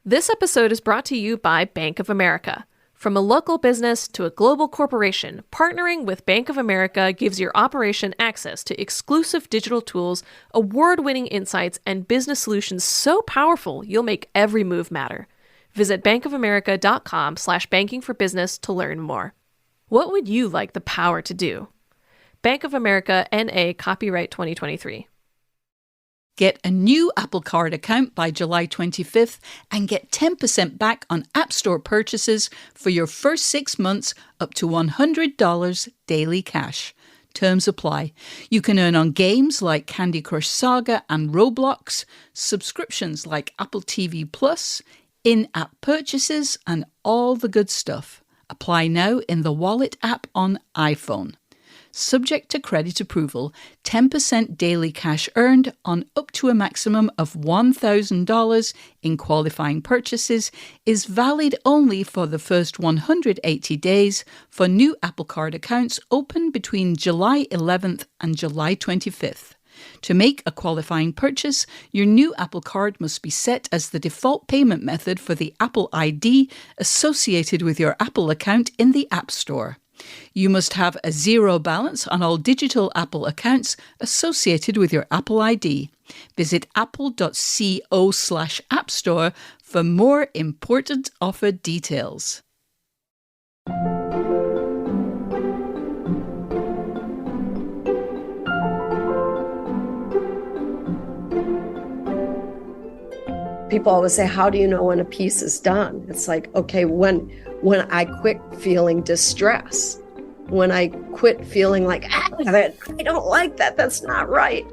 This episode is brought to you by Bank of America. From a local business to a global corporation, partnering with Bank of America gives your operation access to exclusive digital tools, award-winning insights, and business solutions so powerful you'll make every move matter. Visit bankofamerica.com/bankingforbusiness to learn more. What would you like the power to do? Bank of America, N.A., copyright 2023. Get a new Apple Card account by July 25th and get 10% back on App Store purchases for your first 6 months up to $100 daily cash. Terms apply. You can earn on games like Candy Crush Saga and Roblox, subscriptions like Apple TV Plus, in-app purchases, and all the good stuff. Apply now in the Wallet app on iPhone. Subject to credit approval, 10% daily cash earned on up to a maximum of $1,000 in qualifying purchases is valid only for the first 180 days for new Apple Card accounts open between July 11th and July 25th. To make a qualifying purchase, your new Apple Card must be set as the default payment method for the Apple ID associated with your Apple account in the App Store. You must have a zero balance on all digital Apple accounts associated with your Apple ID. Visit apple.co/App Store for more important offer details. People always say, how do you know when a piece is done? It's like, okay, when I quit feeling distress, when I quit feeling like, I don't like that, that's not right.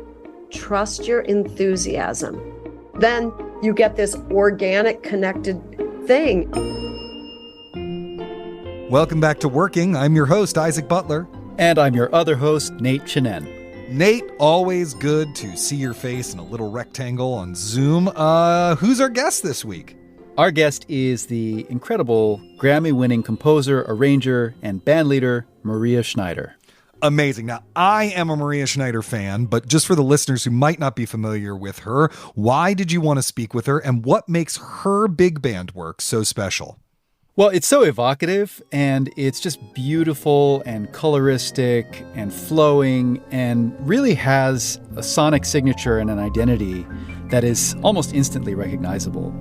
Trust your enthusiasm. Then you get this organic, connected thing. Welcome back to Working. I'm your host, Isaac Butler. And I'm your other host, Nate Chinen. Nate, always good to see your face in a little rectangle on Zoom. Who's our guest this week? Our guest is the incredible Grammy-winning composer, arranger, and bandleader, Maria Schneider. Amazing. Now, I am a Maria Schneider fan, but just for the listeners who might not be familiar with her, why did you want to speak with her, and what makes her big band work so special? Well, it's so evocative, and it's just beautiful and coloristic and flowing, and really has a sonic signature and an identity that is almost instantly recognizable.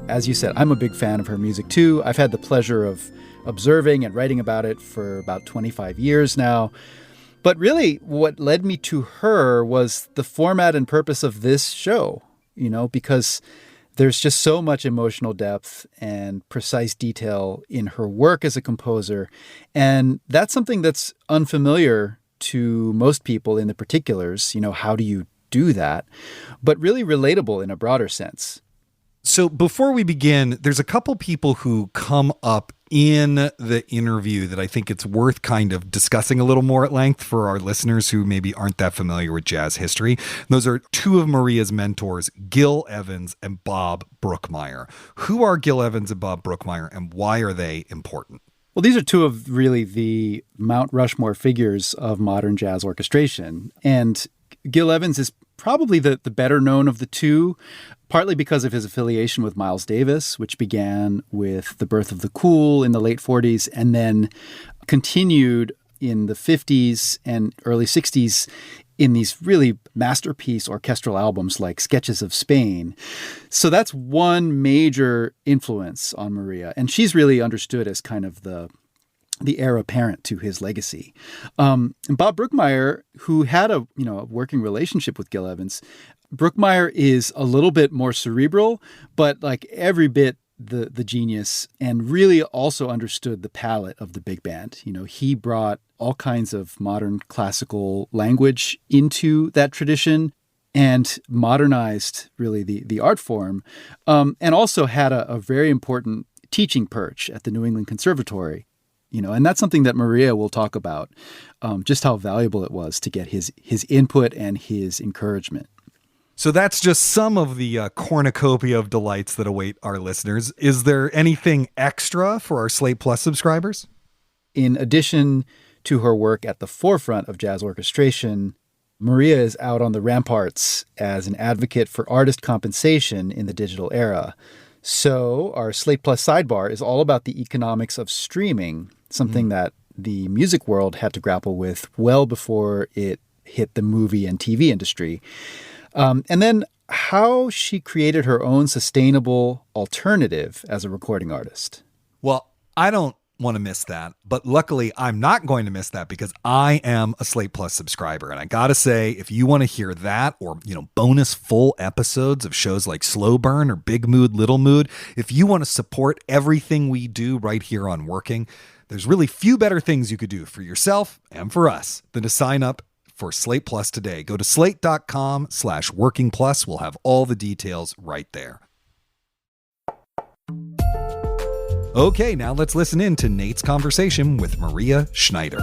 As you said, I'm a big fan of her music too. I've had the pleasure of observing and writing about it for about 25 years now. But really, what led me to her was the format and purpose of this show, because there's just so much emotional depth and precise detail in her work as a composer. And that's something that's unfamiliar to most people in the particulars. How do you do that? But really relatable in a broader sense. So before we begin, there's a couple people who come up in the interview that I think it's worth kind of discussing a little more at length for our listeners who maybe aren't that familiar with jazz history. Those are two of Maria's mentors, Gil Evans and Bob Brookmeyer. Who are Gil Evans and Bob Brookmeyer, and why are they important? Well, these are two of really the Mount Rushmore figures of modern jazz orchestration. And Gil Evans is probably the better known of the two, partly because of his affiliation with Miles Davis, which began with The Birth of the Cool in the late 40s and then continued in the 50s and early 60s in these really masterpiece orchestral albums like Sketches of Spain. So that's one major influence on Maria. And she's really understood as kind of the heir apparent to his legacy. And Bob Brookmeyer, who had a working relationship with Gil Evans, Brookmeyer is a little bit more cerebral, but like every bit the genius, and really also understood the palette of the big band. He brought all kinds of modern classical language into that tradition and modernized really the art form, and also had a very important teaching perch at the New England Conservatory. And that's something that Maria will talk about, just how valuable it was to get his input and his encouragement. So that's just some of the cornucopia of delights that await our listeners. Is there anything extra for our Slate Plus subscribers? In addition to her work at the forefront of jazz orchestration, Maria is out on the ramparts as an advocate for artist compensation in the digital era. So our Slate Plus sidebar is all about the economics of streaming, something that the music world had to grapple with well before it hit the movie and TV industry. And then how she created her own sustainable alternative as a recording artist. Well, I don't want to miss that, but luckily I'm not going to miss that because I am a Slate Plus subscriber. And I got to say, if you want to hear that or, bonus full episodes of shows like Slow Burn or Big Mood, Little Mood, if you want to support everything we do right here on Working, there's really few better things you could do for yourself and for us than to sign up for Slate Plus today. Go to slate.com/working plus. We'll have all the details right there. Okay, now let's listen in to Nate's conversation with Maria Schneider.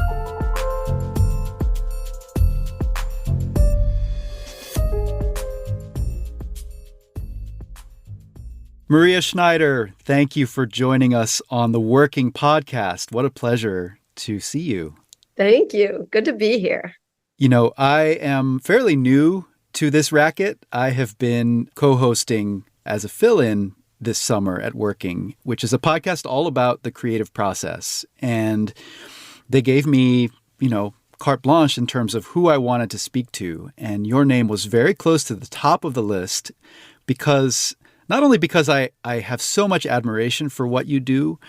Maria Schneider, thank you for joining us on the Working Podcast. What a pleasure to see you. Thank you. Good to be here. I am fairly new to this racket. I have been co-hosting as a fill-in this summer at Working, which is a podcast all about the creative process. And they gave me, carte blanche in terms of who I wanted to speak to. And your name was very close to the top of the list because not only because I have so much admiration for what you do,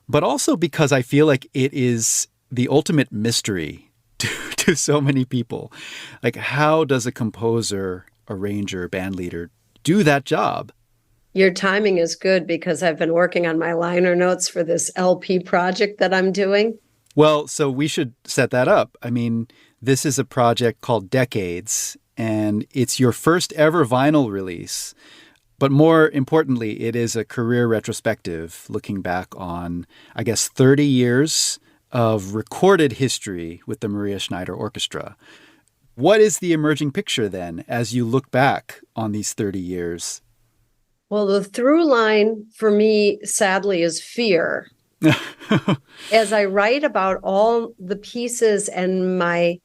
but also because I feel like it is the ultimate mystery to so many people. Like, how does a composer, arranger, band leader do that job? Your timing is good because I've been working on my liner notes for this LP project that I'm doing. Well, so we should set that up. I mean, this is a project called Decades, and it's your first ever vinyl release. But more importantly, it is a career retrospective looking back on, 30 years of recorded history with the Maria Schneider Orchestra. What is the emerging picture then as you look back on these 30 years? Well, the through line for me, sadly, is fear. As I write about all the pieces and my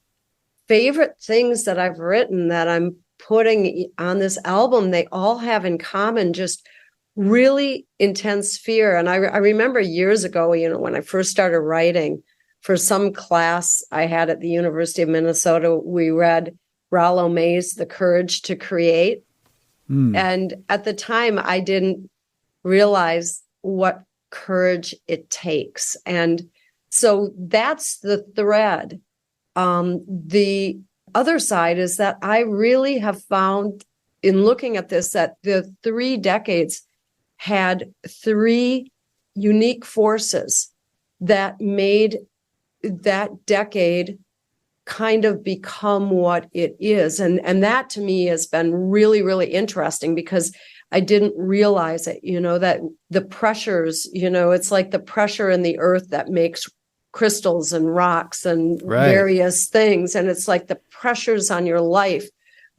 favorite things that I've written that I'm putting on this album, they all have in common just really intense fear. And I remember years ago, when I first started writing for some class I had at the University of Minnesota, we read Rollo May's The Courage to Create. And at the time, I didn't realize what courage it takes. And so that's the thread. The other side is that I really have found in looking at this that the 3 decades had 3 unique forces that made that decade kind of become what it is. And that to me has been really, really interesting because I didn't realize it, that the pressures, it's like the pressure in the earth that makes crystals and rocks and various things. And it's like the pressures on your life,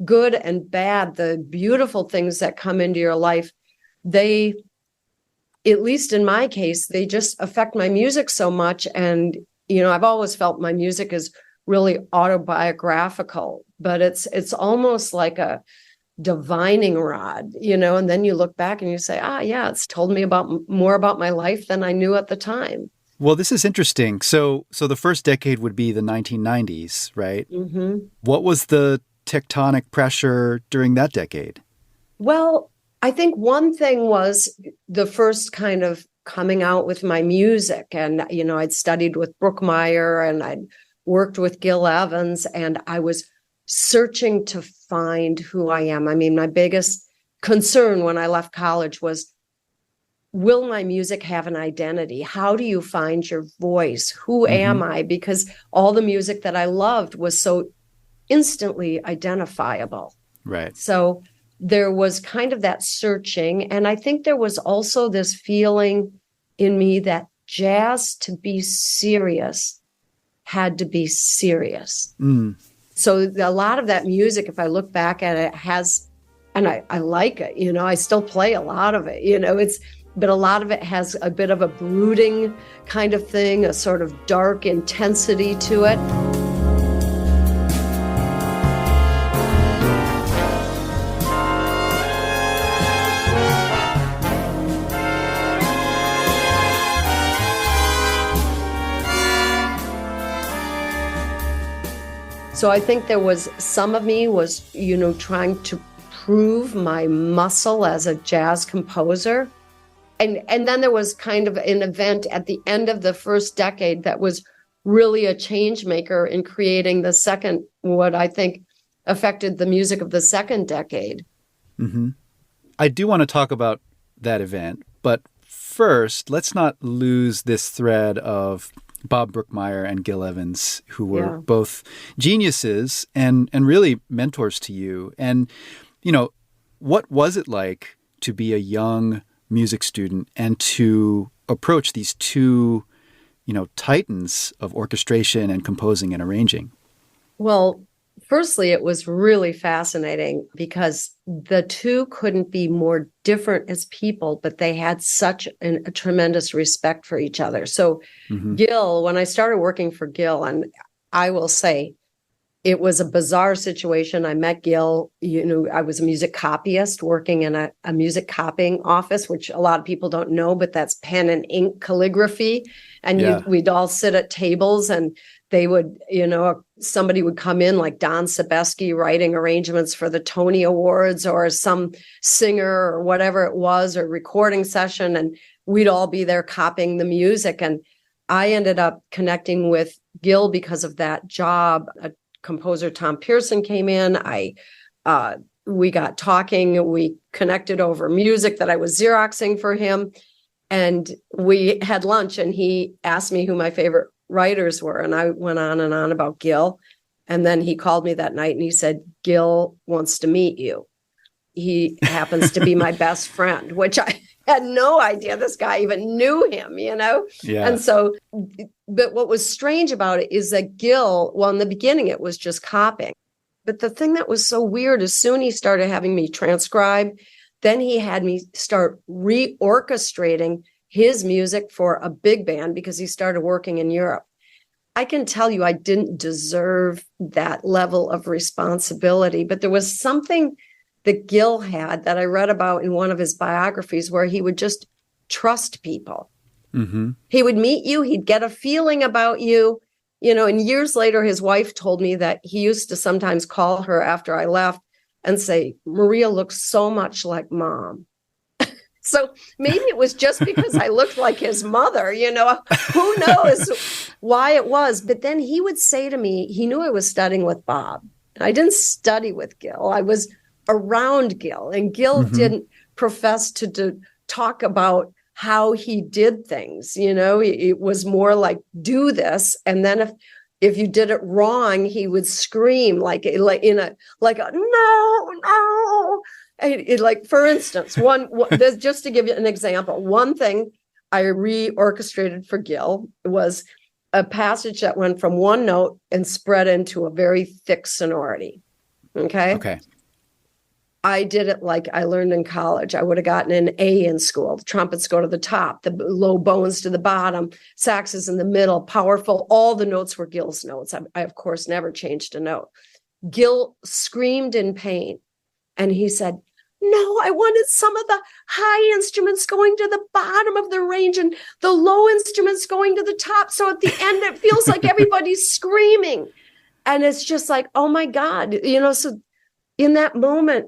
good and bad, the beautiful things that come into your life, they, at least in my case, they just affect my music so much. And, I've always felt my music is really autobiographical, but it's almost like a divining rod, and then you look back and you say, yeah, it's told me more about my life than I knew at the time. Well, this is interesting. So the first decade would be the 1990s, right? Mm-hmm. What was the tectonic pressure during that decade? Well, I think one thing was the first kind of coming out with my music. And, I'd studied with Brookmeyer and I'd worked with Gil Evans, and I was searching to find who I am. I mean, my biggest concern when I left college was, will my music have an identity? How do you find your voice? Who am I? Because all the music that I loved was so instantly identifiable. Right. So there was kind of that searching. And I think there was also this feeling in me that jazz, to be serious, had to be serious. So a lot of that music, if I look back at it, has And I like it, I still play a lot of it, but a lot of it has a bit of a brooding kind of thing, a sort of dark intensity to it. So I think there was some of me was, trying to prove my muscle as a jazz composer. And then there was kind of an event at the end of the first decade that was really a change maker in creating the second, what I think affected the music of the second decade. Mm-hmm. I do want to talk about that event, but first, let's not lose this thread of Bob Brookmeyer and Gil Evans, who were both geniuses and really mentors to you. And, what was it like to be a young music student and to approach these two, titans of orchestration and composing and arranging? Well, firstly, it was really fascinating because the two couldn't be more different as people, but they had such a tremendous respect for each other. So Gil, when I started working for Gil, and I will say it was a bizarre situation. I met Gil, I was a music copyist working in a music copying office, which a lot of people don't know, but that's pen and ink calligraphy. And we'd all sit at tables and they would, somebody would come in like Don Sebesky writing arrangements for the Tony Awards or some singer or whatever it was, or recording session. And we'd all be there copying the music. And I ended up connecting with Gil because of that job. A composer, Tom Pearson, came in. We got talking. We connected over music that I was Xeroxing for him. And we had lunch and he asked me who my favorite writers were. And I went on and on about Gil. And then he called me that night and he said, Gil wants to meet you. He happens to be my best friend, which I had no idea this guy even knew him, Yeah. And so, but what was strange about it is that Gil, well, in the beginning, it was just copying. But the thing that was so weird is soon he started having me transcribe. Then he had me start reorchestrating his music for a big band because he started working in Europe. I can tell you I didn't deserve that level of responsibility, but there was something that Gil had that I read about in one of his biographies where he would just trust people. Mm-hmm. He would meet you, he'd get a feeling about you, and years later, his wife told me that he used to sometimes call her after I left and say, Maria looks so much like Mom. So maybe it was just because I looked like his mother, who knows why it was. But then he would say to me, he knew I was studying with Bob. I didn't study with Gil. I was around Gil, and Gil didn't profess to talk about how he did things. It was more like, do this. And then if you did it wrong, he would scream like no. Like, for instance, just to give you an example, one thing I reorchestrated for Gil was a passage that went from one note and spread into a very thick sonority. Okay. I did it like I learned in college. I would have gotten an A in school. The trumpets go to the top, the low bones to the bottom, sax is in the middle, powerful. All the notes were Gil's notes. I of course, never changed a note. Gil screamed in pain. And he said, no, I wanted some of the high instruments going to the bottom of the range and the low instruments going to the top. So at the end, it feels like everybody's screaming. And it's just like, oh my God, so in that moment,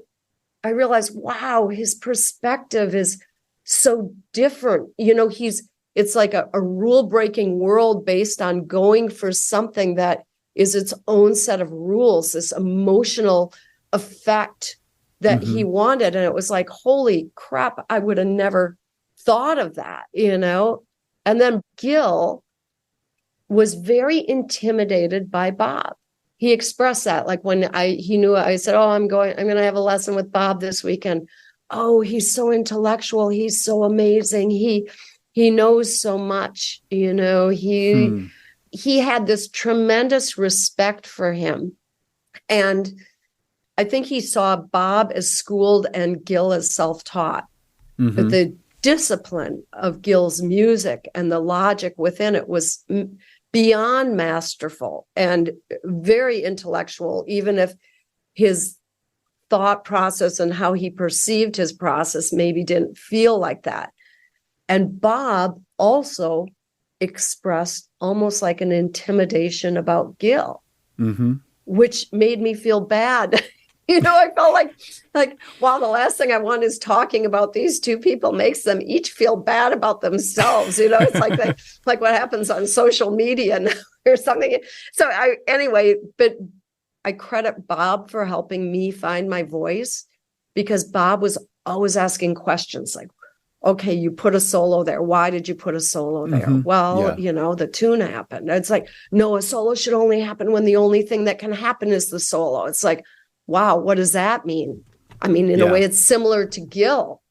I realized, wow, his perspective is so different. It's like a rule-breaking world based on going for something that is its own set of rules, this emotional effect that he wanted. And it was like, holy crap, I would have never thought of that, And then Gil was very intimidated by Bob. He expressed that, like when he knew, I said, oh, I'm going to have a lesson with Bob this weekend. Oh, he's so intellectual. He's so amazing. He knows so much, he had this tremendous respect for him. And I think he saw Bob as schooled and Gil as self-taught. Mm-hmm. But the discipline of Gil's music and the logic within it was beyond masterful and very intellectual, even if his thought process and how he perceived his process maybe didn't feel like that. And Bob also expressed almost like an intimidation about Gil, Mm-hmm. which made me feel bad. I felt like, wow, the last thing I want is talking about these two people makes them each feel bad about themselves. It's like what happens on social media now or something. So but I credit Bob for helping me find my voice, because Bob was always asking questions like, okay, you put a solo there. Why did you put a solo there? Mm-hmm. Well, Yeah. The tune happened. It's like, no, a solo should only happen when the only thing that can happen is the solo. It's like, wow, what does that mean? I mean, in a way, it's similar to Gil.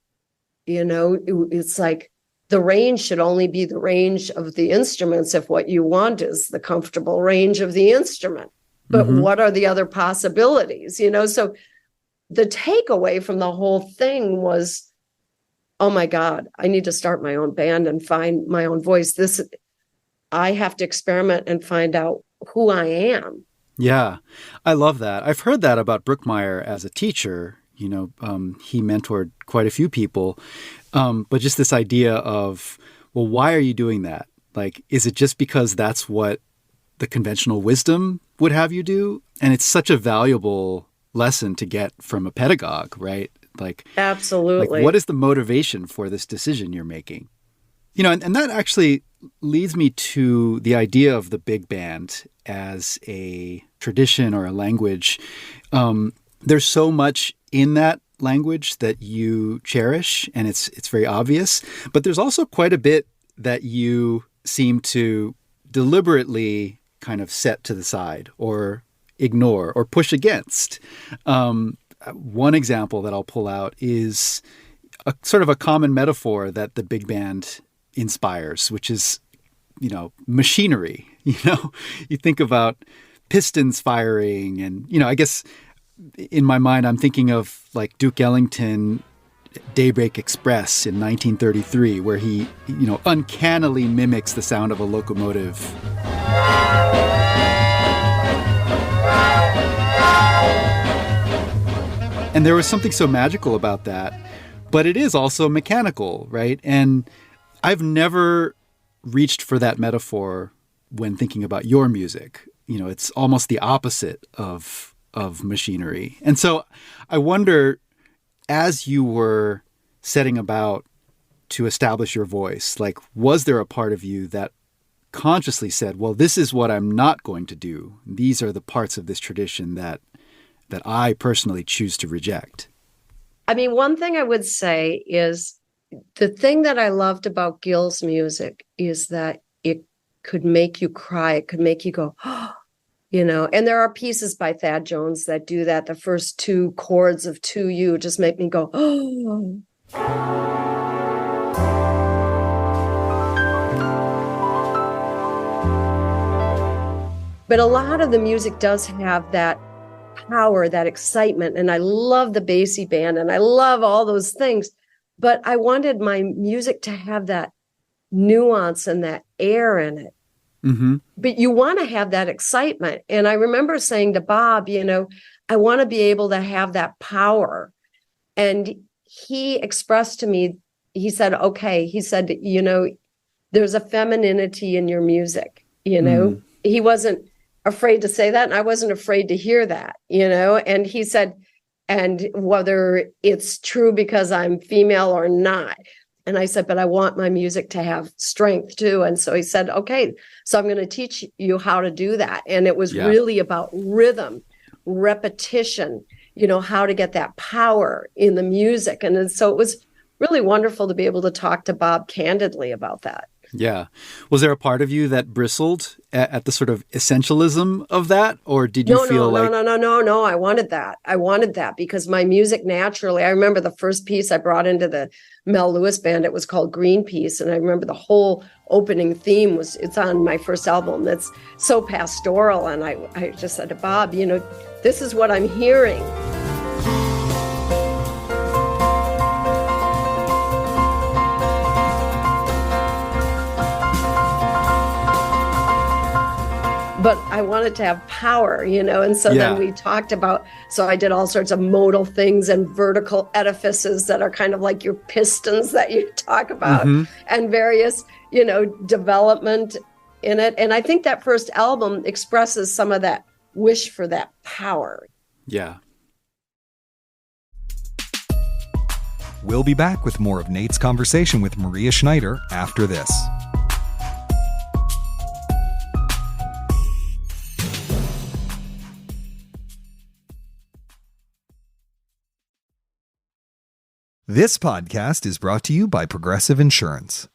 It's like the range should only be the range of the instruments if what you want is the comfortable range of the instrument. But Mm-hmm. what are the other possibilities? So the takeaway from the whole thing was, oh my God, I need to start my own band and find my own voice. I have to experiment and find out who I am. Yeah, I love that. I've heard that about Brookmeyer as a teacher. He mentored quite a few people. But just this idea of, well, why are you doing that? Like, is it just because that's what the conventional wisdom would have you do? And it's such a valuable lesson to get from a pedagogue, right? Like, absolutely. Like, what is the motivation for this decision you're making? And that actually leads me to the idea of the big band as a tradition or a language. There's so much in that language that you cherish, and it's very obvious. But there's also quite a bit that you seem to deliberately kind of set to the side or ignore or push against. One example that I'll pull out is a sort of a common metaphor that the big band inspires, which is, machinery. You think about pistons firing and, I guess in my mind, I'm thinking of like Duke Ellington, Daybreak Express in 1933, where he, uncannily mimics the sound of a locomotive. And there was something so magical about that, but it is also mechanical, right? And I've never reached for that metaphor when thinking about your music. It's almost the opposite of machinery. And so I wonder, as you were setting about to establish your voice, like, was there a part of you that consciously said, well, this is what I'm not going to do. These are the parts of this tradition that I personally choose to reject? I mean, one thing I would say is the thing that I loved about Gil's music is that it could make you cry. It could make you go, and there are pieces by Thad Jones that do that. The first two chords of To You just make me go, oh. But a lot of the music does have that power, that excitement. And I love the bassy band and I love all those things. But I wanted my music to have that nuance and that air in it. Mm-hmm. But you want to have that excitement. And I remember saying to Bob, I want to be able to have that power. And he expressed to me, he said, okay, he said, there's a femininity in your music, He wasn't afraid to say that. And I wasn't afraid to hear that, and he said, and whether it's true because I'm female or not. And I said, but I want my music to have strength too. And so he said, okay, so I'm going to teach you how to do that. And it was really about rhythm, repetition, how to get that power in the music. And so it was really wonderful to be able to talk to Bob candidly about that. Yeah. Was there a part of you that bristled at the sort of essentialism of that? Or did you feel like... No. I wanted that because my music naturally, I remember the first piece I brought into the Mel Lewis band, it was called Greenpeace. And I remember the whole opening theme it's on my first album. That's so pastoral. And I just said to Bob, this is what I'm hearing. but I wanted to have power, and so then we talked about, so I did all sorts of modal things and vertical edifices that are kind of like your pistons that you talk about, and various, development in it. And I think that first album expresses some of that wish for that power. Yeah. We'll be back with more of Nate's conversation with Maria Schneider after this. This podcast is brought to you by Progressive Insurance.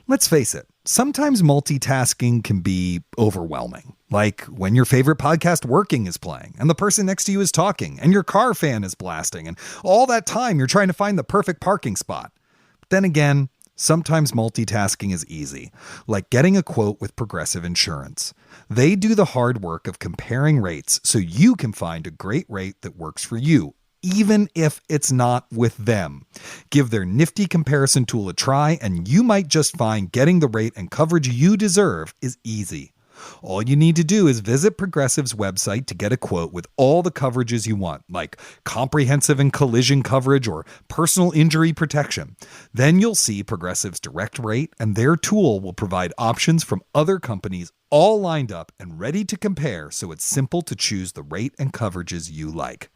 Let's face it, sometimes multitasking can be overwhelming. Like when your favorite podcast Working is playing and the person next to you is talking and your car fan is blasting and all that time you're trying to find the perfect parking spot. But then again, sometimes multitasking is easy, like getting a quote with Progressive Insurance. They do the hard work of comparing rates so you can find a great rate that works for you, even if it's not with them. Give their nifty comparison tool a try, and you might just find getting the rate and coverage you deserve is easy. All you need to do is visit Progressive's website to get a quote with all the coverages you want, like comprehensive and collision coverage or personal injury protection. Then you'll see Progressive's direct rate, and their tool will provide options from other companies all lined up and ready to compare, so it's simple to choose the rate and coverages you like.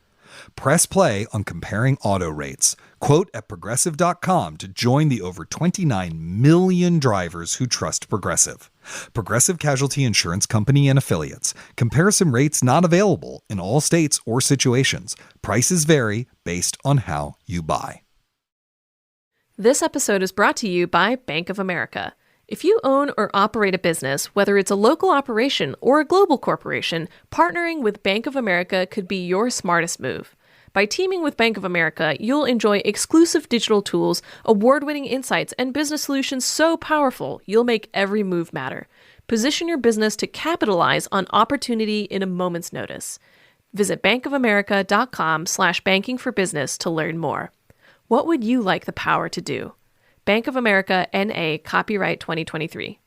Press play on comparing auto rates. Quote at Progressive.com to join the over 29 million drivers who trust Progressive. Progressive Casualty Insurance Company and Affiliates. Comparison rates not available in all states or situations. Prices vary based on how you buy. This episode is brought to you by Bank of America. If you own or operate a business, whether it's a local operation or a global corporation, partnering with Bank of America could be your smartest move. By teaming with Bank of America, you'll enjoy exclusive digital tools, award-winning insights, and business solutions so powerful you'll make every move matter. Position your business to capitalize on opportunity in a moment's notice. Visit bankofamerica.com/bankingforbusiness to learn more. What would you like the power to do? Bank of America, N.A., copyright 2023.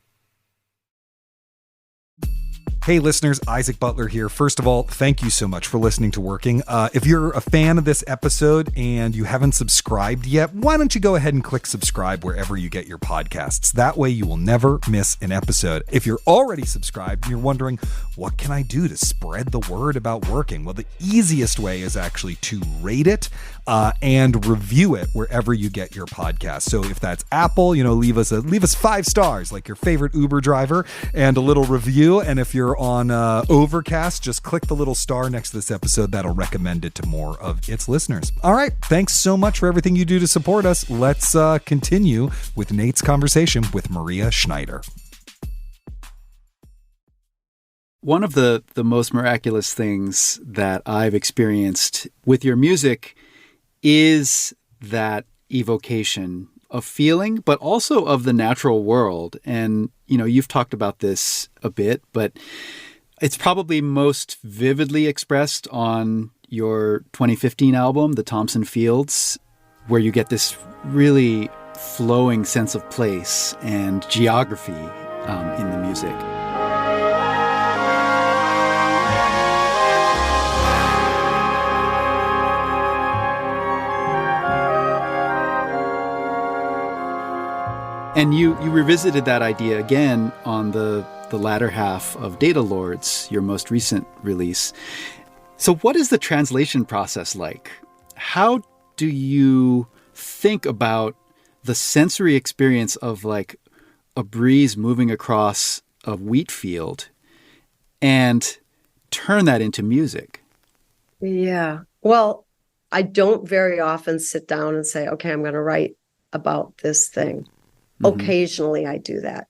Hey listeners, Isaac Butler here. First of all, thank you so much for listening to Working. If you're a fan of this episode and you haven't subscribed yet, why don't you go ahead and click subscribe wherever you get your podcasts. That way you will never miss an episode. If you're already subscribed and you're wondering, what can I do to spread the word about Working? Well, the easiest way is actually to rate it and review it wherever you get your podcast. So if that's Apple, leave us 5 stars like your favorite Uber driver and a little review. And if you're on Overcast, just click the little star next to this episode. That'll recommend it to more of its listeners. All right. Thanks so much for everything you do to support us. Let's continue with Nate's conversation with Maria Schneider. One of the most miraculous things that I've experienced with your music is that evocation of feeling, but also of the natural world. And, you've talked about this a bit, but it's probably most vividly expressed on your 2015 album, The Thompson Fields, where you get this really flowing sense of place and geography in the music. And you revisited that idea again on the latter half of Data Lords, your most recent release. So what is the translation process like? How do you think about the sensory experience of like a breeze moving across a wheat field and turn that into music? Yeah. Well, I don't very often sit down and say, okay, I'm going to write about this thing. Occasionally I do that.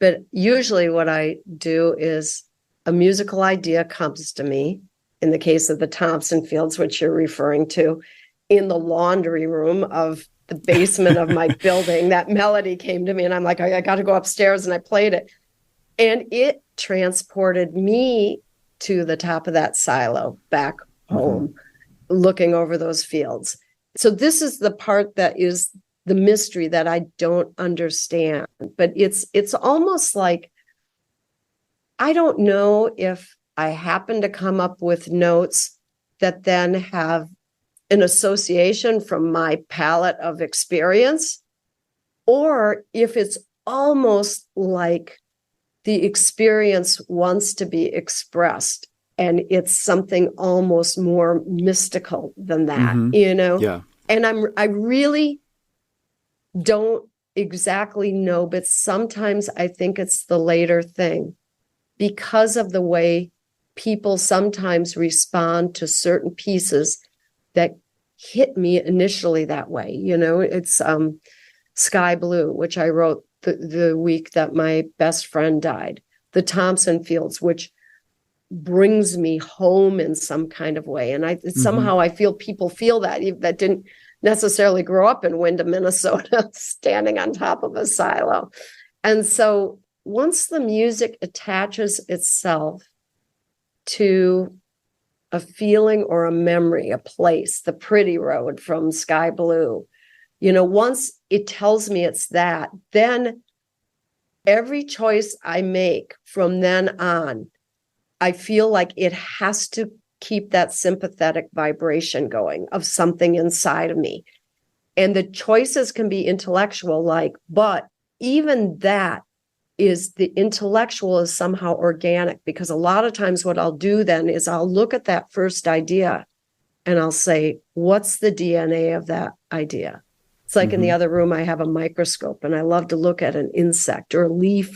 But usually what I do is a musical idea comes to me, in the case of the Thompson Fields, which you're referring to, in the laundry room of the basement of my building. That melody came to me and I'm like, I got to go upstairs, and I played it. And it transported me to the top of that silo back home, looking over those fields. So this is the part that is the mystery that I don't understand, but it's almost like I don't know if I happen to come up with notes that then have an association from my palette of experience, or if it's almost like the experience wants to be expressed and it's something almost more mystical than that, Yeah. And I really don't exactly know, but sometimes I think it's the later thing because of the way people sometimes respond to certain pieces that hit me initially that way. It's Sky Blue, which I wrote the week that my best friend died, the Thompson Fields, which brings me home in some kind of way. And somehow I feel people feel that didn't necessarily grow up in Wyndham, Minnesota, standing on top of a silo. And so once the music attaches itself to a feeling or a memory, a place, the Pretty Road from Sky Blue, once it tells me it's that, then every choice I make from then on, I feel like it has to keep that sympathetic vibration going of something inside of me. And the choices can be intellectual, but even that is the intellectual is somehow organic, because a lot of times what I'll do then is I'll look at that first idea and I'll say, what's the DNA of that idea? It's like in the other room, I have a microscope and I love to look at an insect or a leaf,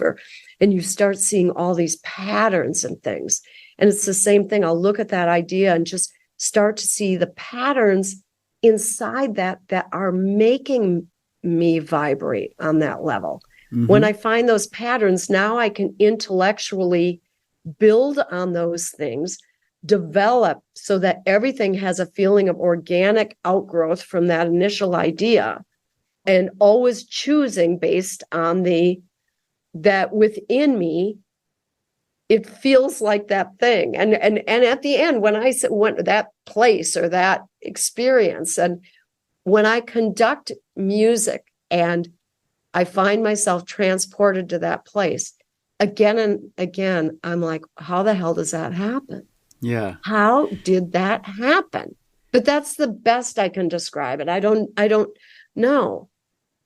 and you start seeing all these patterns and things. And it's the same thing. I'll look at that idea and just start to see the patterns inside that are making me vibrate on that level. When I find those patterns, now I can intellectually build on those things, develop so that everything has a feeling of organic outgrowth from that initial idea, and always choosing based on that within me, it feels like that thing. And at the end, when I went that place or that experience, and when I conduct music and I find myself transported to that place again and again, I'm like, how the hell does that happen? Yeah. How did that happen? But that's the best I can describe it. I don't know.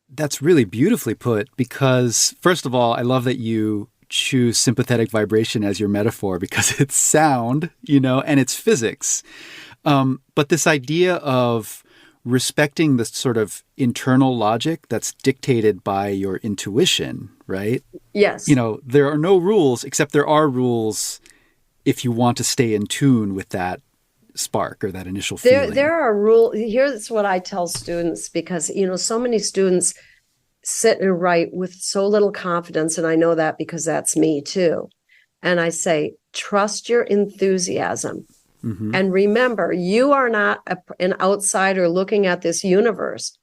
That's really beautifully put, because first of all, I love that you choose sympathetic vibration as your metaphor, because it's sound, and it's physics. But this idea of respecting the sort of internal logic that's dictated by your intuition, right? Yes. There are no rules, except there are rules if you want to stay in tune with that spark or that initial feeling. There are rules. Here's what I tell students, because, so many students sit and write with so little confidence. And I know that because that's me too. And I say, trust your enthusiasm. And remember, you are not an outsider looking at this universe.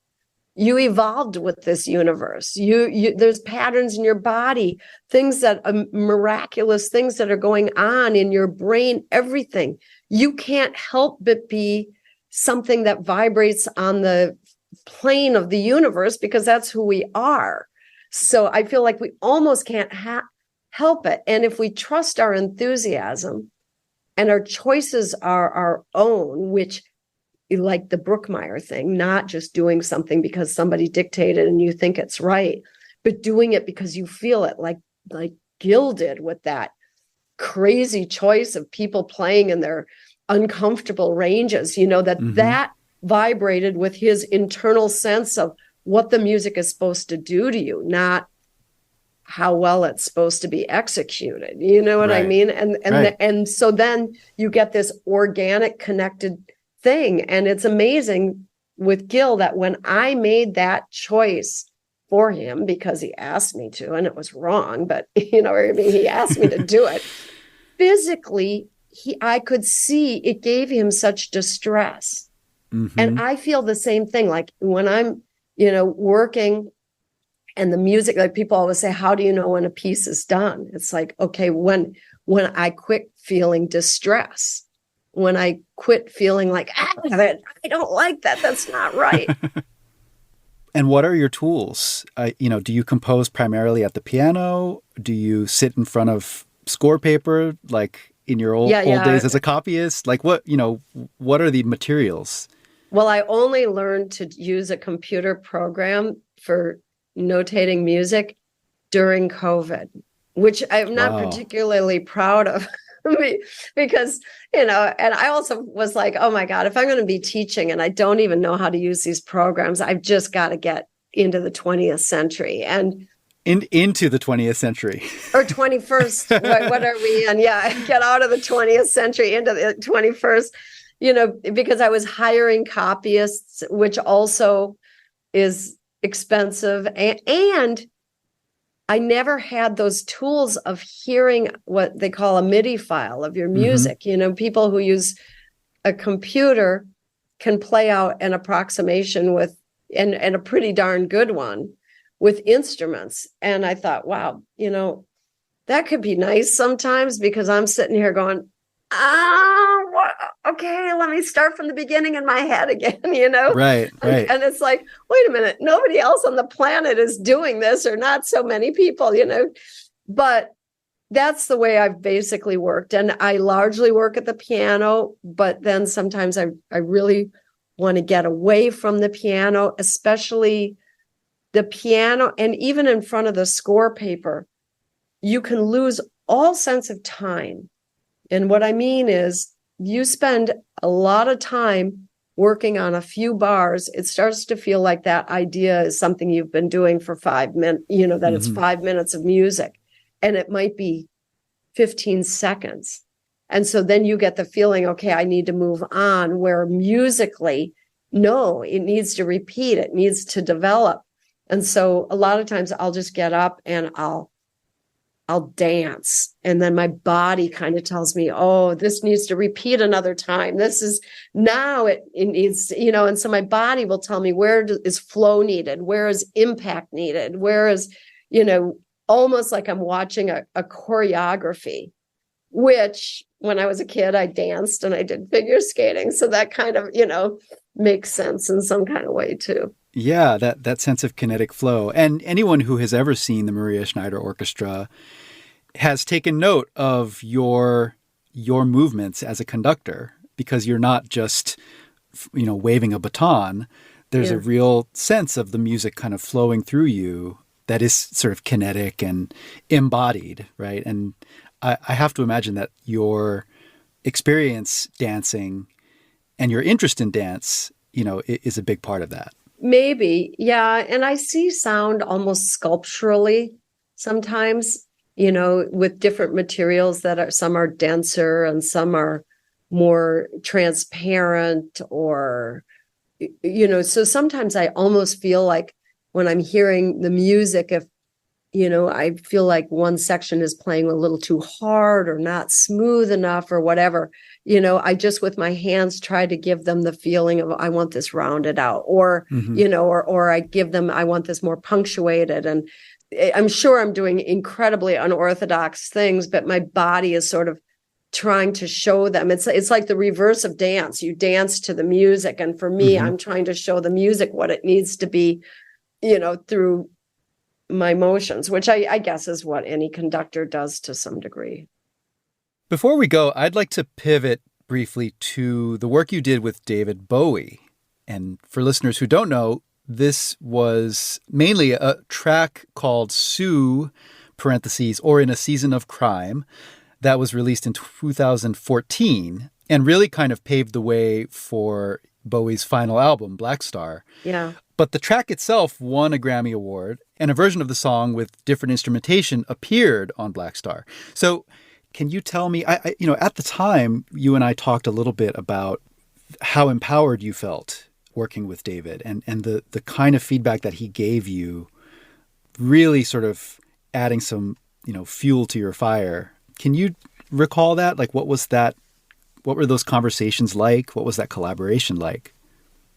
You evolved with this universe. There's patterns in your body, things that miraculous things that are going on in your brain, everything. You can't help but be something that vibrates on the plane of the universe, because that's who we are. So I feel like we almost can't help it. And if we trust our enthusiasm and our choices are our own, which, like the Brookmeyer thing, not just doing something because somebody dictated and you think it's right, but doing it because you feel it, like Gil did with that crazy choice of people playing in their uncomfortable ranges, that vibrated with his internal sense of what the music is supposed to do to you, not how well it's supposed to be executed. You know what I mean? And so then you get this organic connected thing. And it's amazing with Gil that when I made that choice for him, because he asked me to, and it was wrong, but he asked me to do it. Physically, I could see it gave him such distress. And I feel the same thing. Like when I'm, working, and the music, like people always say, how do you know when a piece is done? It's like, okay, when I quit feeling distress, when I quit feeling like, I don't like that, that's not right. And what are your tools? Do you compose primarily at the piano? Do you sit in front of score paper, like in your old days as a copyist? Like what are the materials? Well, I only learned to use a computer program for notating music during COVID, which I'm not particularly proud of because, and I also was like, oh my God, if I'm going to be teaching and I don't even know how to use these programs, I've just got to get into the 20th century and into the 20th century or 21st. What are we in? Yeah. Get out of the 20th century into the 21st, because I was hiring copyists, which also is expensive. And I never had those tools of hearing what they call a MIDI file of your music. People who use a computer can play out an approximation with, and a pretty darn good one with instruments. And I thought, wow, that could be nice sometimes because I'm sitting here going, okay, let me start from the beginning in my head again, Right. And it's like, wait a minute, nobody else on the planet is doing this, or not so many people, but that's the way I've basically worked. And I largely work at the piano, but then sometimes I really want to get away from the piano, especially the piano. And even in front of the score paper, you can lose all sense of time. And what I mean is you spend a lot of time working on a few bars. It starts to feel like that idea is something you've been doing for 5 minutes, that it's 5 minutes of music, and it might be 15 seconds. And so then you get the feeling, okay, I need to move on, where musically, no, it needs to repeat. It needs to develop. And so a lot of times I'll just get up and I'll dance. And then my body kind of tells me, oh, this needs to repeat another time. This is now it needs, and so my body will tell me where is flow needed? Where is impact needed? Where is, almost like I'm watching a choreography, which when I was a kid, I danced and I did figure skating. So that kind of, makes sense in some kind of way too. Yeah, that sense of kinetic flow. And anyone who has ever seen the Maria Schneider Orchestra has taken note of your movements as a conductor, because you're not just, waving a baton. There's a real sense of the music kind of flowing through you that is sort of kinetic and embodied, right? And I have to imagine that your experience dancing and your interest in dance, is a big part of that. Maybe, yeah. And I see sound almost sculpturally sometimes, with different materials some are denser and some are more transparent, or, so sometimes I almost feel like when I'm hearing the music, if, I feel like one section is playing a little too hard or not smooth enough or whatever, I just with my hands try to give them the feeling of, I want this rounded out, or, or I give them, I want this more punctuated. And I'm sure I'm doing incredibly unorthodox things, but my body is sort of trying to show them. It's like the reverse of dance. You dance to the music. And for me, I'm trying to show the music what it needs to be, through my motions, which I guess is what any conductor does to some degree. Before we go, I'd like to pivot briefly to the work you did with David Bowie. And for listeners who don't know, this was mainly a track called Sue, parentheses, or In a Season of Crime, that was released in 2014 and really kind of paved the way for Bowie's final album, Black Star. Yeah. But the track itself won a Grammy Award, and a version of the song with different instrumentation appeared on Black Star. So can you tell me, at the time, you and I talked a little bit about how empowered you felt working with David and the kind of feedback that he gave you, really sort of adding some, fuel to your fire. Can you recall that? Like, what was that? What were those conversations like? What was that collaboration like?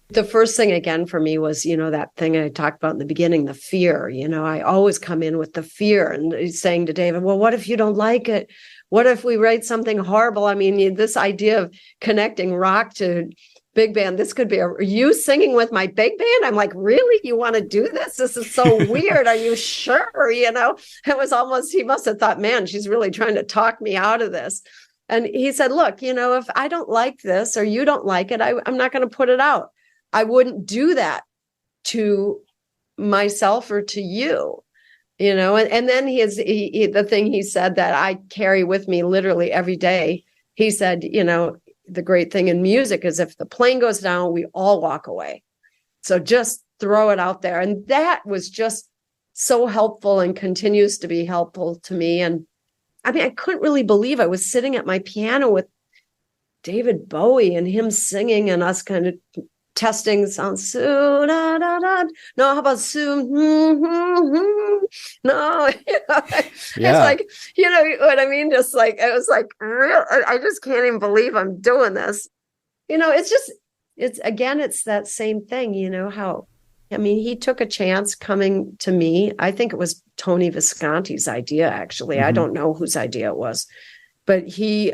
The first thing, again, for me was, that thing I talked about in the beginning, the fear. I always come in with the fear and saying to David, well, what if you don't like it? What if we write something horrible? I mean, this idea of connecting rock to big band. This could be you singing with my big band. I'm like, really? You want to do this? This is so weird. Are you sure? You know, it was almost, he must have thought, man, she's really trying to talk me out of this. And he said, look, you know, if I don't like this or you don't like it, I'm not going to put it out. I wouldn't do that to myself or to you, you know. And then the thing he said that I carry with me literally every day, he said, you know, the great thing in music is if the plane goes down, we all walk away. So just throw it out there. And that was just so helpful and continues to be helpful to me. And I mean, I couldn't really believe I was sitting at my piano with David Bowie and him singing and us kind of testing sounds. So, da, da, da. No, how about soon? No, you know, it's like, you know what I mean? Just like, it was like, I just can't even believe I'm doing this. You know, it's that same thing, you know, how, I mean, he took a chance coming to me. I think it was Tony Visconti's idea, actually. Mm-hmm. I don't know whose idea it was, but he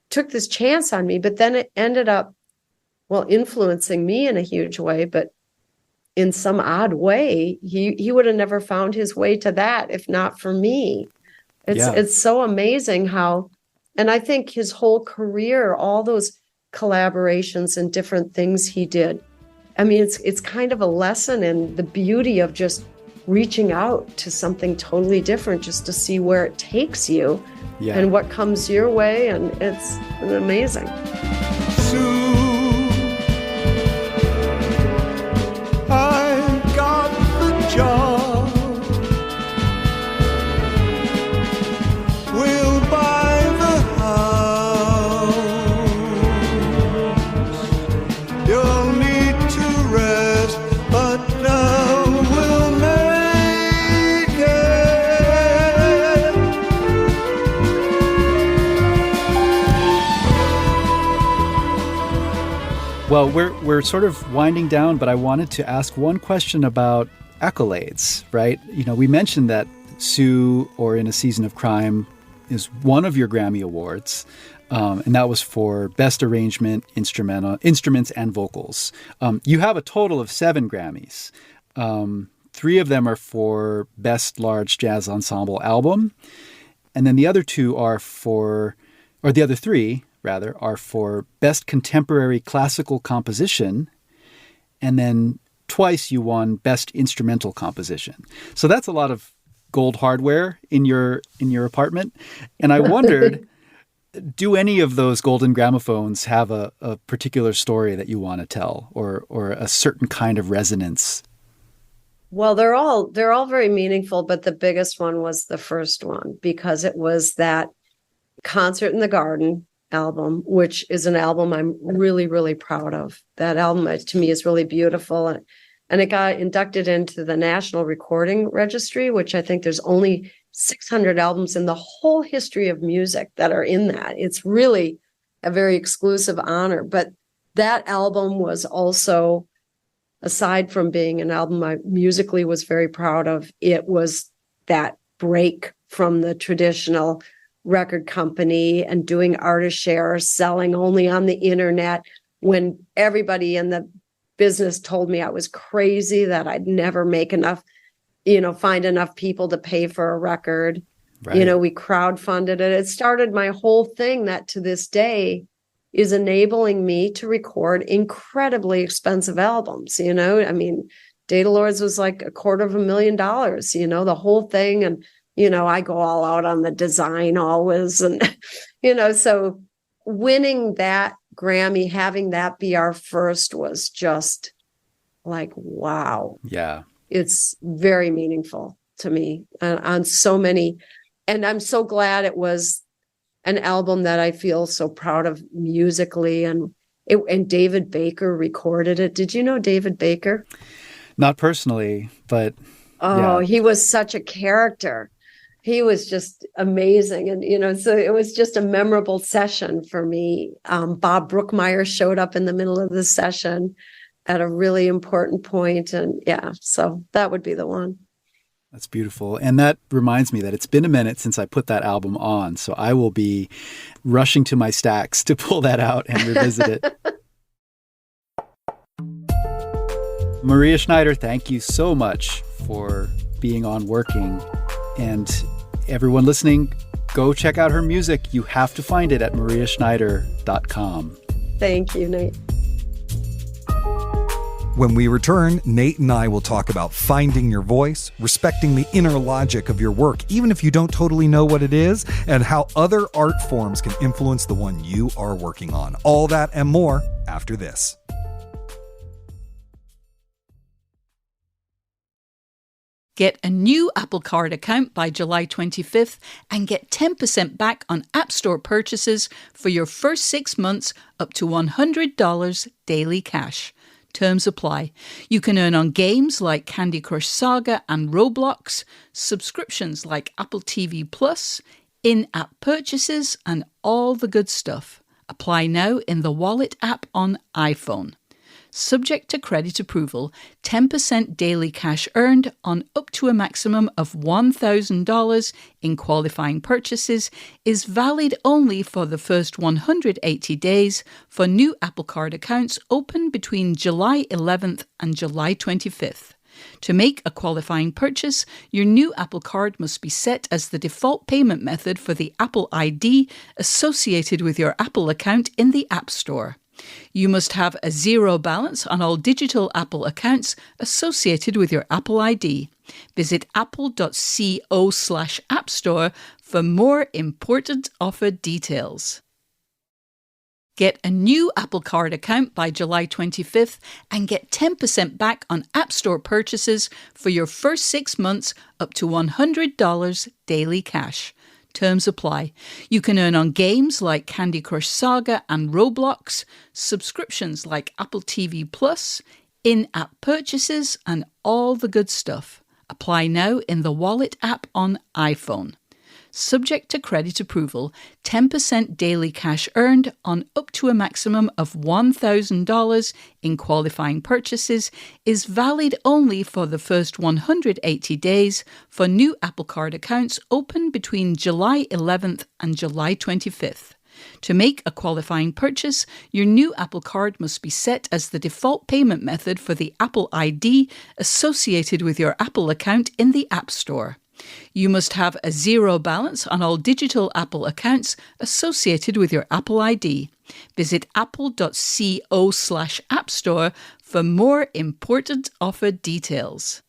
took this chance on me, but then it ended up, well, influencing me in a huge way, but in some odd way, he would have never found his way to that if not for me. It's so amazing how, and I think his whole career, all those collaborations and different things he did, I mean, it's kind of a lesson in the beauty of just reaching out to something totally different just to see where it takes you and what comes your way, and it's amazing. I got the job. We'll buy the house. You'll need to rest, but now we'll make it. Well, we're sort of winding down, but I wanted to ask one question about accolades, right? You know, we mentioned that Sue or In a Season of Crime is one of your Grammy Awards, and that was for Best Arrangement, Instruments, and Vocals. You have a total of 7 Grammys. 3 of them are for Best Large Jazz Ensemble Album, and then the other 3 are for Best Contemporary Classical Composition, and then twice you won Best Instrumental Composition. So that's a lot of gold hardware in your apartment. And I wondered, do any of those golden gramophones have a particular story that you want to tell, or a certain kind of resonance? Well, they're all very meaningful, but the biggest one was the first one, because it was that Concert in the Garden album, which is an album I'm really, really proud of. That album to me is really beautiful. And it got inducted into the National Recording Registry, which I think there's only 600 albums in the whole history of music that are in that. It's really a very exclusive honor. But that album was also, aside from being an album I musically was very proud of, it was that break from the traditional record company and doing artist share, selling only on the internet, when everybody in the business told me I was crazy, that I'd never make enough, find enough people to pay for a record. Right. We crowdfunded it. It started my whole thing that to this day is enabling me to record incredibly expensive albums. I mean, Data Lords was like $250,000, the whole thing. And I go all out on the design always. And, so winning that Grammy, having that be our first, was just like, wow. Yeah. It's very meaningful to me on so many. And I'm so glad it was an album that I feel so proud of musically. And David Baker recorded it. Did you know David Baker? Not personally, but. Oh, yeah. He was such a character. He was just amazing. And, so it was just a memorable session for me. Bob Brookmeyer showed up in the middle of the session at a really important point. And so that would be the one. That's beautiful. And that reminds me that it's been a minute since I put that album on. So I will be rushing to my stacks to pull that out and revisit it. Maria Schneider, thank you so much for being on Working. And everyone listening, go check out her music. You have to find it at mariaschneider.com. Thank you, Nate. When we return, Nate and I will talk about finding your voice, respecting the inner logic of your work, even if you don't totally know what it is, and how other art forms can influence the one you are working on. All that and more after this. Get a new Apple Card account by July 25th and get 10% back on App Store purchases for your first 6 months up to $100 daily cash. Terms apply. You can earn on games like Candy Crush Saga and Roblox, subscriptions like Apple TV Plus, in-app purchases, and all the good stuff. Apply now in the Wallet app on iPhone. Subject to credit approval, 10% daily cash earned on up to a maximum of $1,000 in qualifying purchases is valid only for the first 180 days for new Apple Card accounts open between July 11th and July 25th. To make a qualifying purchase, your new Apple Card must be set as the default payment method for the Apple ID associated with your Apple account in the App Store. You must have a zero balance on all digital Apple accounts associated with your Apple ID. Visit apple.co/App Store for more important offer details. Get a new Apple Card account by July 25th and get 10% back on App Store purchases for your first 6 months up to $100 daily cash. Terms apply. You can earn on games like Candy Crush Saga and Roblox, subscriptions like Apple TV Plus, in-app purchases, and all the good stuff. Apply now in the Wallet app on iPhone. Subject to credit approval, 10% daily cash earned on up to a maximum of $1,000 in qualifying purchases is valid only for the first 180 days for new Apple Card accounts open between July 11th and July 25th. To make a qualifying purchase, your new Apple Card must be set as the default payment method for the Apple ID associated with your Apple account in the App Store. You must have a zero balance on all digital Apple accounts associated with your Apple ID. Visit apple.co/App Store for more important offer details.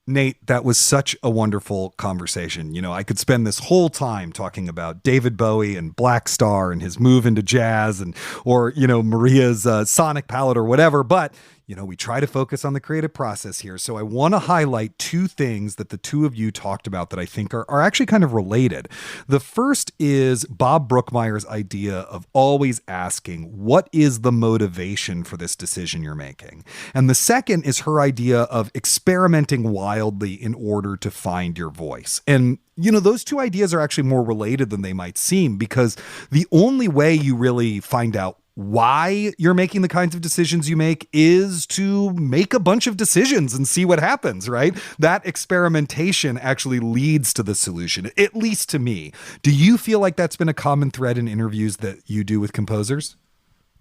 Nate, that was such a wonderful conversation. You know, I could spend this whole time talking about David Bowie and Black Star and his move into jazz or Maria's sonic palette or whatever, but we try to focus on the creative process here. So I want to highlight two things that the two of you talked about that I think are actually kind of related. The first is Bob Brookmeyer's idea of always asking, what is the motivation for this decision you're making? And the second is her idea of experimenting wildly in order to find your voice. And those two ideas are actually more related than they might seem, because the only way you really find out why you're making the kinds of decisions you make is to make a bunch of decisions and see what happens, right? That experimentation actually leads to the solution, at least to me. Do you feel like that's been a common thread in interviews that you do with composers?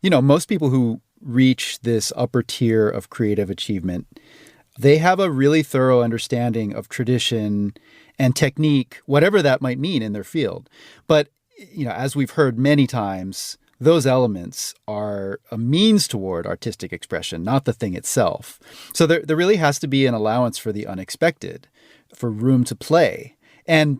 Most people who reach this upper tier of creative achievement, they have a really thorough understanding of tradition and technique, whatever that might mean in their field. But, as we've heard many times, those elements are a means toward artistic expression, not the thing itself. So there really has to be an allowance for the unexpected, for room to play. And,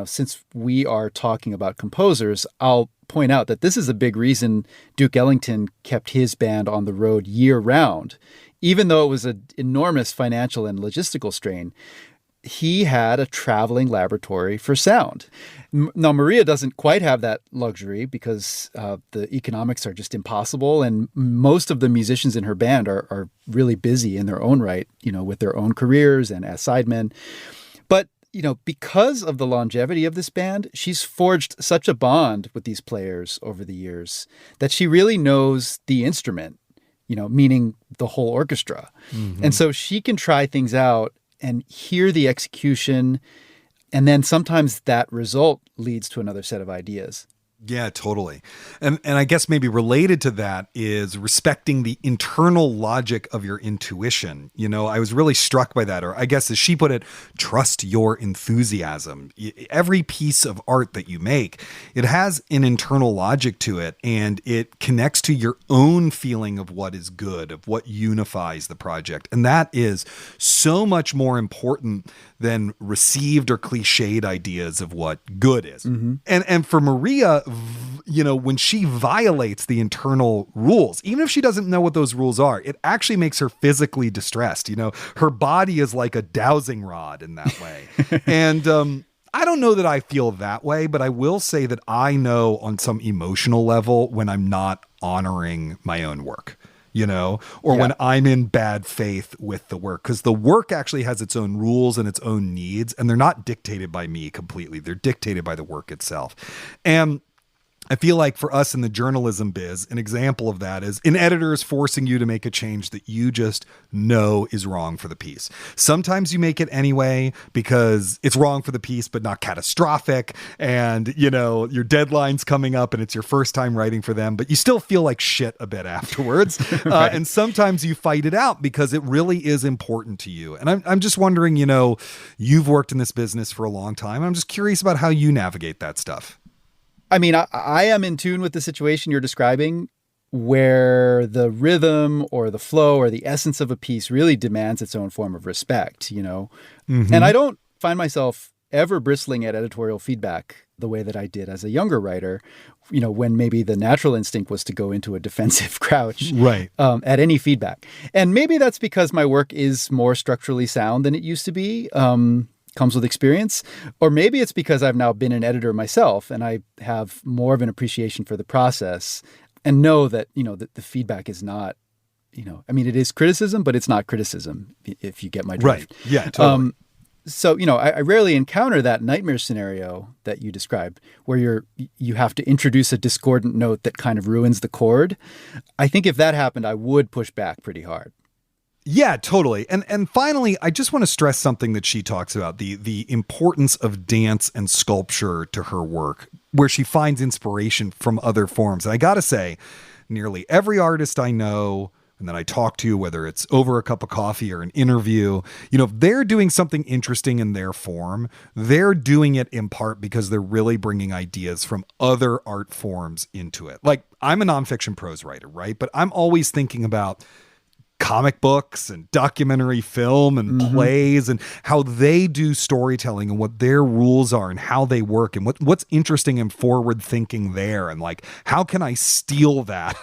since we are talking about composers, I'll point out that this is a big reason Duke Ellington kept his band on the road year round. Even though it was an enormous financial and logistical strain, he had a traveling laboratory for sound. Now, Maria doesn't quite have that luxury because the economics are just impossible. And most of the musicians in her band are really busy in their own right, with their own careers and as sidemen. But, because of the longevity of this band, she's forged such a bond with these players over the years that she really knows the instrument, meaning the whole orchestra. Mm-hmm. And so she can try things out and hear the execution, and then sometimes that result leads to another set of ideas. Yeah, totally. And I guess maybe related to that is respecting the internal logic of your intuition. You know, I was really struck by that, or I guess as she put it, trust your enthusiasm. Every piece of art that you make, it has an internal logic to it, and it connects to your own feeling of what is good, of what unifies the project. And that is so much more important than received or cliched ideas of what good is. Mm-hmm. And for Maria, you know, when she violates the internal rules, even if she doesn't know what those rules are, it actually makes her physically distressed. You know, her body is like a dowsing rod in that way. And I don't know that I feel that way, but I will say that I know on some emotional level when I'm not honoring my own work. You know, or when I'm in bad faith with the work, because the work actually has its own rules and its own needs, and they're not dictated by me completely. They're dictated by the work itself. And I feel like for us in the journalism biz, an example of that is an editor is forcing you to make a change that you just know is wrong for the piece. Sometimes you make it anyway because it's wrong for the piece, but not catastrophic. And, you know, your deadline's coming up and it's your first time writing for them, but you still feel like shit a bit afterwards. Right. And sometimes you fight it out because it really is important to you. And I'm just wondering, you know, you've worked in this business for a long time. I'm just curious about how you navigate that stuff. I mean, I am in tune with the situation you're describing where the rhythm or the flow or the essence of a piece really demands its own form of respect, you know? Mm-hmm. And I don't find myself ever bristling at editorial feedback the way that I did as a younger writer, you know, when maybe the natural instinct was to go into a defensive crouch right. At any feedback. And maybe that's because my work is more structurally sound than it used to be. Comes with experience, or maybe it's because I've now been an editor myself and I have more of an appreciation for the process and know that, you know, that the feedback is not, you know, I mean, it is criticism, but it's not criticism, if you get my drift. Right. Yeah, totally. So, you know, I rarely encounter that nightmare scenario that you described where you have to introduce a discordant note that kind of ruins the chord. I think if that happened, I would push back pretty hard. Yeah, totally. And finally, I just want to stress something that she talks about, the importance of dance and sculpture to her work, where she finds inspiration from other forms. And I got to say, nearly every artist I know and that I talk to, whether it's over a cup of coffee or an interview, you know, if they're doing something interesting in their form, they're doing it in part because they're really bringing ideas from other art forms into it. Like, I'm a nonfiction prose writer, right? But I'm always thinking about comic books and documentary film and plays and how they do storytelling and what their rules are and how they work and what's interesting and forward thinking there. And like, how can I steal that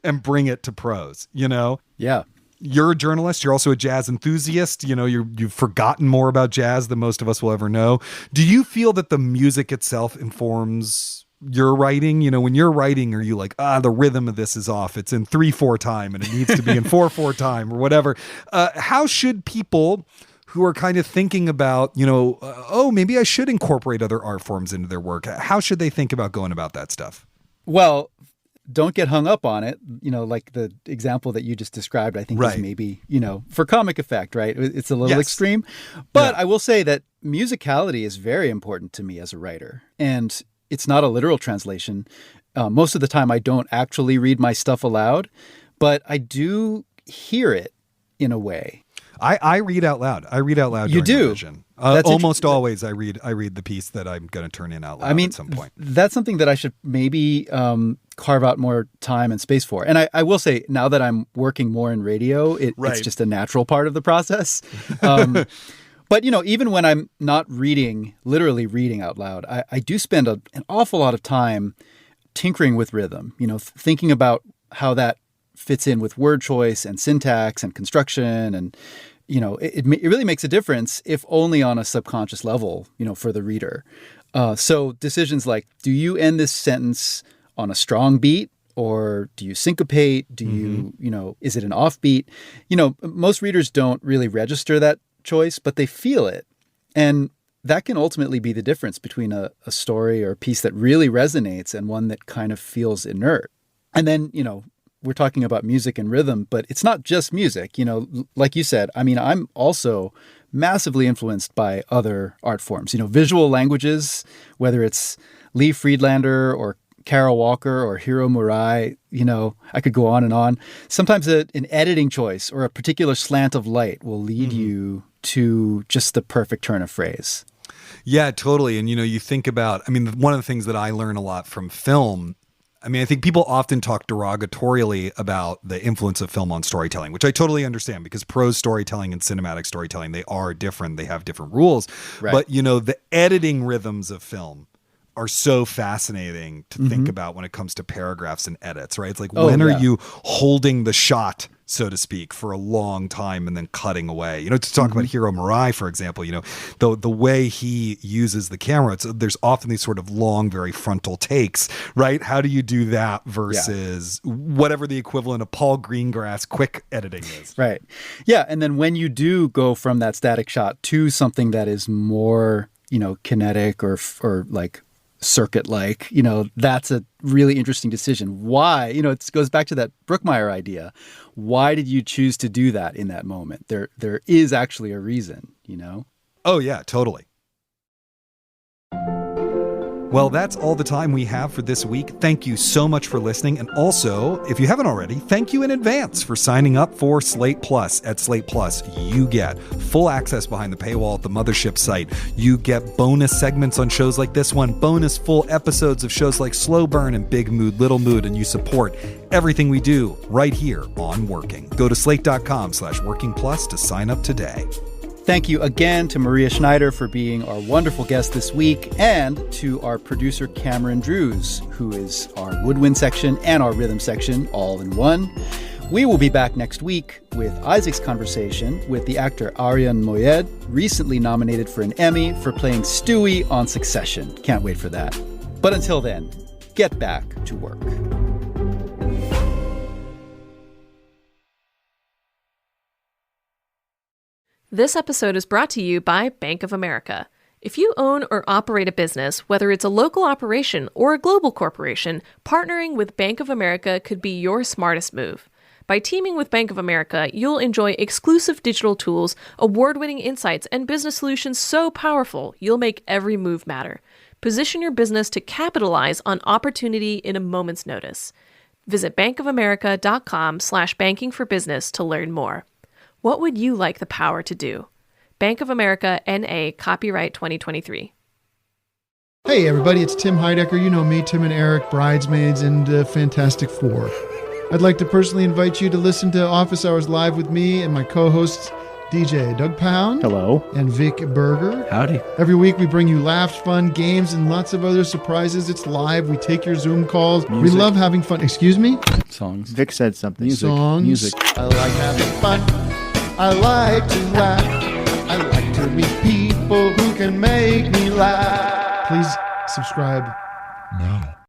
and bring it to prose, you know? Yeah. You're a journalist. You're also a jazz enthusiast. You know, you've forgotten more about jazz than most of us will ever know. Do you feel that the music itself informs your writing? You know, when you're writing, are you like, the rhythm of this is off, it's in 3/4 time and it needs to be in 4/4 time or whatever? How should people who are kind of thinking about, you know, maybe I should incorporate other art forms into their work, how should they think about going about that stuff? Well, don't get hung up on it. You know, like the example that you just described, I think is maybe, you know, for comic effect, right? It's a little extreme. But I will say that musicality is very important to me as a writer. And it's not a literal translation. Most of the time, I don't actually read my stuff aloud, but I do hear it in a way. I read out loud. I read out loud. You do? Revision. Almost always I read the piece that I'm going to turn in out loud at some point. That's something that I should maybe carve out more time and space for. And I will say, now that I'm working more in radio, it's just a natural part of the process. But, you know, even when I'm not literally reading out loud, I do spend an awful lot of time tinkering with rhythm, you know, thinking about how that fits in with word choice and syntax and construction. And, you know, it really makes a difference, if only on a subconscious level, you know, for the reader. So decisions like, do you end this sentence on a strong beat? Or do you syncopate? Do you, you know, is it an offbeat? You know, most readers don't really register that choice, but they feel it. And that can ultimately be the difference between a story or a piece that really resonates and one that kind of feels inert. And then, you know, we're talking about music and rhythm, but it's not just music. You know, like you said, I mean, I'm also massively influenced by other art forms, you know, visual languages, whether it's Lee Friedlander or Kara Walker or Hiro Murai, I could go on and on. Sometimes an editing choice or a particular slant of light will lead you to just the perfect turn of phrase. Yeah, totally. And, you think about, one of the things that I learn a lot from film, I think people often talk derogatorily about the influence of film on storytelling, which I totally understand because prose storytelling and cinematic storytelling, they are different. They have different rules. Right. But, the editing rhythms of film are so fascinating to think about when it comes to paragraphs and edits, right? It's like, when are you holding the shot, so to speak, for a long time and then cutting away? To talk about Hiro Murai, for example, the way he uses the camera, there's often these sort of long, very frontal takes, right? How do you do that versus whatever the equivalent of Paul Greengrass quick editing is? Right. Yeah. And then when you do go from that static shot to something that is more, kinetic or like circuit-like, that's a really interesting decision. Why? It goes back to that Brookmeyer idea. Why did you choose to do that in that moment? There is actually a reason, Oh, yeah, totally. Well, that's all the time we have for this week. Thank you so much for listening. And also, if you haven't already, thank you in advance for signing up for Slate Plus. At Slate Plus, you get full access behind the paywall at the Mothership site. You get bonus segments on shows like this one, bonus full episodes of shows like Slow Burn and Big Mood, Little Mood, and you support everything we do right here on Working. Go to slate.com/working plus to sign up today. Thank you again to Maria Schneider for being our wonderful guest this week, and to our producer Cameron Drews, who is our woodwind section and our rhythm section all in one. We will be back next week with Isaac's conversation with the actor Aryan Moyed, recently nominated for an Emmy for playing Stewie on Succession. Can't wait for that. But until then, get back to work. This episode is brought to you by Bank of America. If you own or operate a business, whether it's a local operation or a global corporation, partnering with Bank of America could be your smartest move. By teaming with Bank of America, you'll enjoy exclusive digital tools, award-winning insights, and business solutions so powerful you'll make every move matter. Position your business to capitalize on opportunity in a moment's notice. Visit bankofamerica.com/bankingforbusiness to learn more. What would you like the power to do? Bank of America, N.A., copyright 2023. Hey everybody, it's Tim Heidecker. You know me, Tim and Eric, Bridesmaids, and Fantastic Four. I'd like to personally invite you to listen to Office Hours Live with me and my co-hosts, DJ Doug Pound. Hello. And Vic Berger. Howdy. Every week we bring you laughs, fun, games, and lots of other surprises. It's live. We take your Zoom calls. Music. We love having fun. Excuse me? Songs. Vic said something. Songs. Music. I like having fun. I like to laugh. I like to meet people who can make me laugh. Please subscribe now.